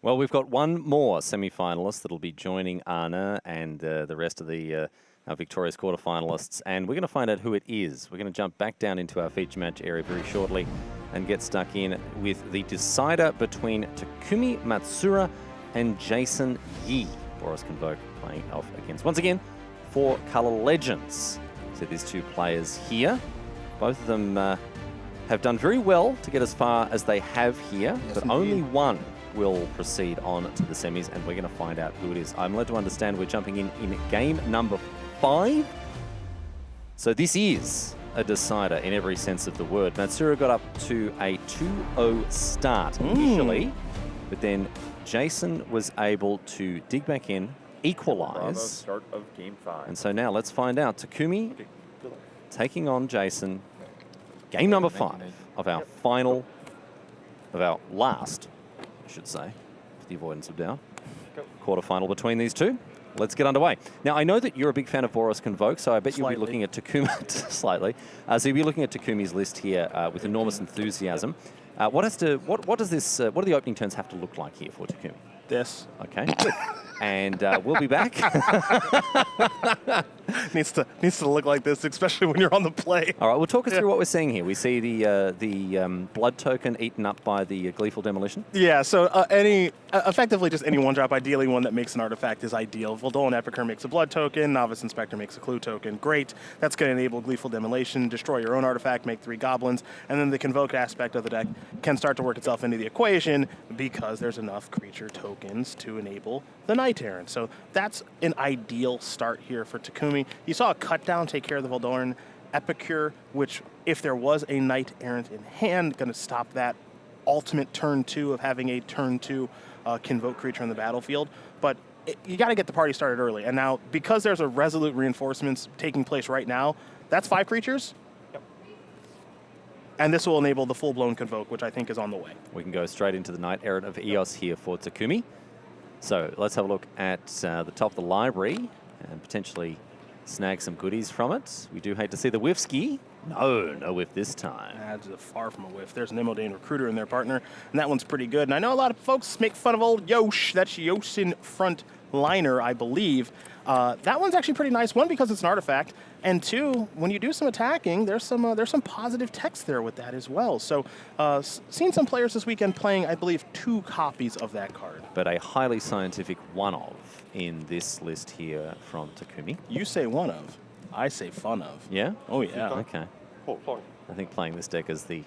Well, we've got one more semi-finalist that'll be joining Anna and the rest of the our victorious quarterfinalists, and we're going to find out who it is. We're going to jump back down into our feature match area very shortly and get stuck in with the decider between Takumi Matsuura and Jason Yi. Boros Convoke playing off against, once again, 4 Color Legends. So there's 2 players here. Both of them have done very well to get as far as they have here, yes, but indeed. Only one will proceed on to the semis, and we're going to find out who it is. I'm led to understand we're jumping in game number 5. So this is a decider in every sense of the word. Matsuura got up to a 2-0 start initially, but then Jason was able to dig back in, equalize. Start of game 5. And so now let's find out. Takumi taking on Jason. Game number 5 of our final, of our last, I should say, for the avoidance of doubt, quarterfinal between these two. Let's get underway. Now, I know that you're a big fan of Boros Convoke, so I bet you'll be looking at Takumi slightly. So you'll be looking at Takumi's list here with enormous enthusiasm. What does this? What do the opening turns have to look like here for Takumi? This. Okay. And we'll be back. needs to look like this, especially when you're on the play. All right, well, talk us through what we're seeing here. We see the blood token eaten up by the gleeful demolition. Yeah, so effectively just any one drop, ideally one that makes an artifact is ideal. Voldol and Epicure makes a blood token, Novice Inspector makes a clue token. Great. That's going to enable gleeful demolition, destroy your own artifact, make 3 goblins, and then the convoke aspect of the deck can start to work itself into the equation because there's enough creature tokens to enable the Knight Errant. So that's an ideal start here for Takumi. You saw a cut down take care of the Voldorn Epicure, which if there was a Knight Errant in hand, going to stop that ultimate turn 2 of having a turn 2 convoke creature on the battlefield. But you got to get the party started early. And now, because there's a resolute reinforcements taking place right now, that's 5 creatures. Yep. And this will enable the full-blown convoke, which I think is on the way. We can go straight into the Knight Errant of Eos here for Takumi. So let's have a look at the top of the library and potentially snag some goodies from it. We do hate to see the whiff ski. No whiff this time. That's far from a whiff. There's an Imodane Recruiter in their partner, and that one's pretty good. And I know a lot of folks make fun of old Yosh. That's Yoshin front liner, I believe. That one's actually pretty nice. 1, because it's an artifact, and 2, when you do some attacking, there's some positive text there with that as well. So, seen some players this weekend playing, I believe, 2 copies of that card. But a highly scientific one of in this list here from Takumi. You say one of. I say fun of. Yeah? Oh, yeah. Okay. I think playing this deck is the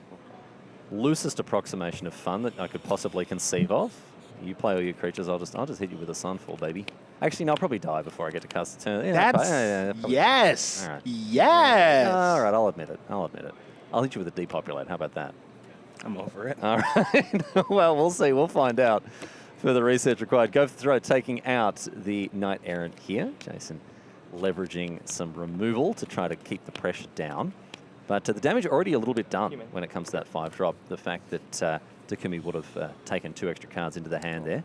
loosest approximation of fun that I could possibly conceive of. You play all your creatures, I'll just hit you with a Sunfall, baby. Actually, no, I'll probably die before I get to cast the turn. Yeah, yes. All right. Yes. All right, I'll admit it. I'll hit you with a depopulate. How about that? I'm over it. All right. Well, we'll see. We'll find out. Further research required. Go for the throw, taking out the Knight Errant here. Jason leveraging some removal to try to keep the pressure down. But the damage already a little bit done when it comes to that 5-drop. The fact that Takumi would have taken 2 extra cards into the hand there.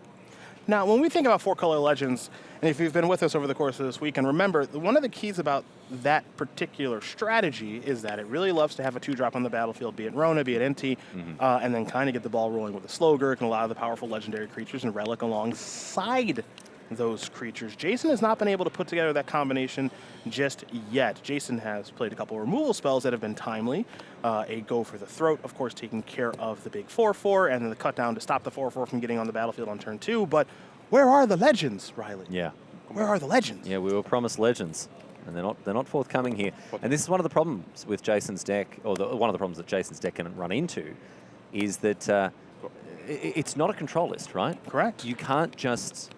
Now, when we think about 4-color legends, and if you've been with us over the course of this weekend, remember, one of the keys about that particular strategy is that it really loves to have a 2-drop on the battlefield, be it Rona, be it NT, and then kind of get the ball rolling with a Slogurk and a lot of the powerful legendary creatures and Relic alongside those creatures. Jason has not been able to put together that combination just yet. Jason has played a couple of removal spells that have been timely. A Go for the Throat, of course, taking care of the big 4/4, and then the cut down to stop the 4/4 from getting on the battlefield on turn 2. But where are the legends, Riley? Yeah. Where are the legends? Yeah, we were promised legends, and they're not forthcoming here. And this is one of the problems with Jason's deck, or one of the problems that Jason's deck can run into, is that it's not a control list, right? Correct. You can't just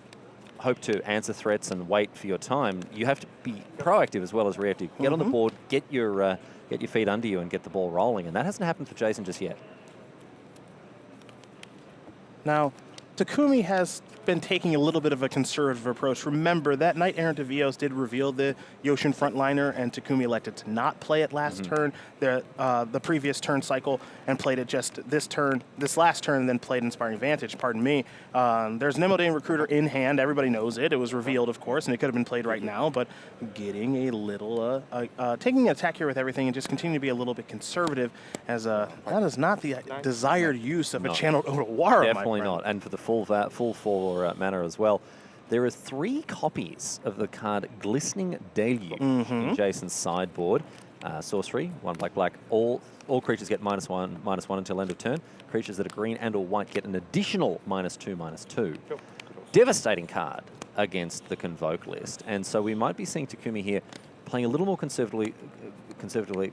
hope to answer threats and wait for your time. You have to be proactive as well as reactive. Get on the board, get your feet under you, and get the ball rolling. And that hasn't happened for Jason just yet. Now, Takumi has been taking a little bit of a conservative approach. Remember, that Knight Errant of Eos did reveal the Yoshin frontliner, and Takumi elected to not play it last turn, the previous turn cycle, and played it just this last turn, and then played Inspiring Vantage, pardon me. There's an Imodane Recruiter in hand. Everybody knows it. It was revealed, of course, and it could have been played right now, but getting a little, taking an attack here with everything and just continuing to be a little bit conservative, as that is not the desired use of a Channeled Otawara. Definitely not. And for the full for mana as well. There are 3 copies of the card Glistening Deluge in Jason's sideboard. Sorcery, 1 black. All creatures get -1 until end of turn. Creatures that are green and or white get an additional -2/-2. Devastating card against the Convoke list. And so we might be seeing Takumi here playing a little more conservatively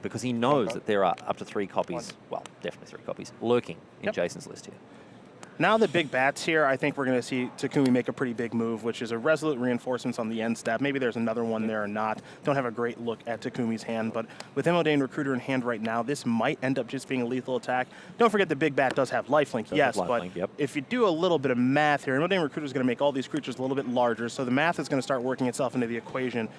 because he knows that there are up to 3 copies, well, definitely 3 copies, lurking in Jason's list here. Now the big bats here, I think we're going to see Takumi make a pretty big move, which is a Resolute Reinforcements on the end step. Maybe there's another one there or not. Don't have a great look at Takumi's hand, but with Imodain Recruiter in hand right now, this might end up just being a lethal attack. Don't forget the big bat does have lifelink, if you do a little bit of math here, Imodain Recruiter is going to make all these creatures a little bit larger, so the math is going to start working itself into the equation.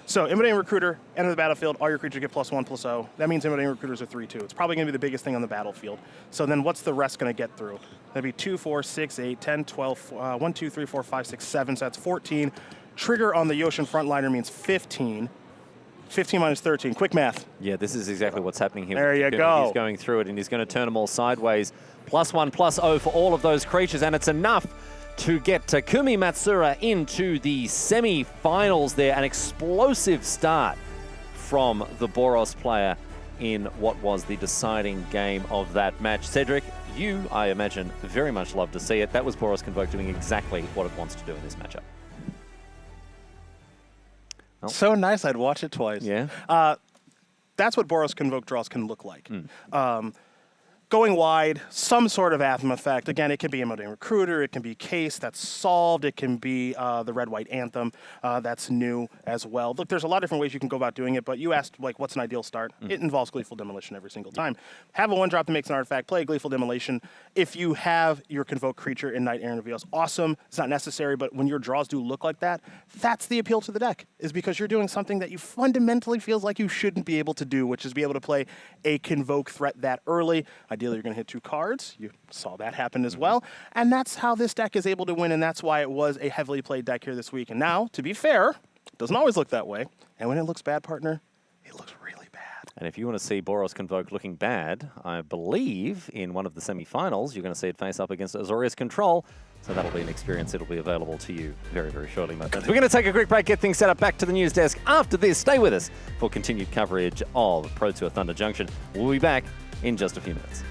So Imodain Recruiter, enter the battlefield, all your creatures get +1/+0. That means Imodain Recruiters are 3/2. It's probably going to be the biggest thing on the battlefield. So then what's the rest going to get through? That'd be 2, 4, 6, 8, 10, 12, 1, 2, 3, 4, 5, 6, 7. So that's 14. Trigger on the Yoshin Frontliner means 15. 15 minus 13. Quick math. Yeah, this is exactly what's happening here. There you go. He's going through it, and he's going to turn them all sideways. +1/+0 for all of those creatures, and it's enough to get Takumi Matsuura into the semi-finals there. An explosive start from the Boros player in what was the deciding game of that match. Cedric, you, I imagine, very much love to see it. That was Boros Convoke doing exactly what it wants to do in this matchup. Oh. So nice, I'd watch it twice. Yeah. That's what Boros Convoke draws can look like. Going wide, some sort of Atham effect. Again, it can be Imodain Recruiter, it can be Case, that's solved, it can be the Red-White Anthem, that's new as well. Look, there's a lot of different ways you can go about doing it, but you asked, like, what's an ideal start? It involves Gleeful Demolition every single time. Have a 1-drop that makes an artifact, play Gleeful Demolition. If you have your Convoke creature in Night Aaron Reveals, awesome. It's not necessary, but when your draws do look like that, that's the appeal to the deck, is because you're doing something that you fundamentally feels like you shouldn't be able to do, which is be able to play a Convoke threat that early. Ideally, you're going to hit 2 cards. You saw that happen as well. And that's how this deck is able to win, and that's why it was a heavily played deck here this week. And now, to be fair, it doesn't always look that way. And when it looks bad, partner, it looks really bad. And if you want to see Boros Convoke looking bad, I believe in one of the semi-finals, you're going to see it face up against Azorius Control. So that'll be an experience that'll be available to you very, very shortly, my friends. We're going to take a quick break, get things set up, back to the news desk. After this, stay with us for continued coverage of Pro Tour Thunder Junction. We'll be back in just a few minutes.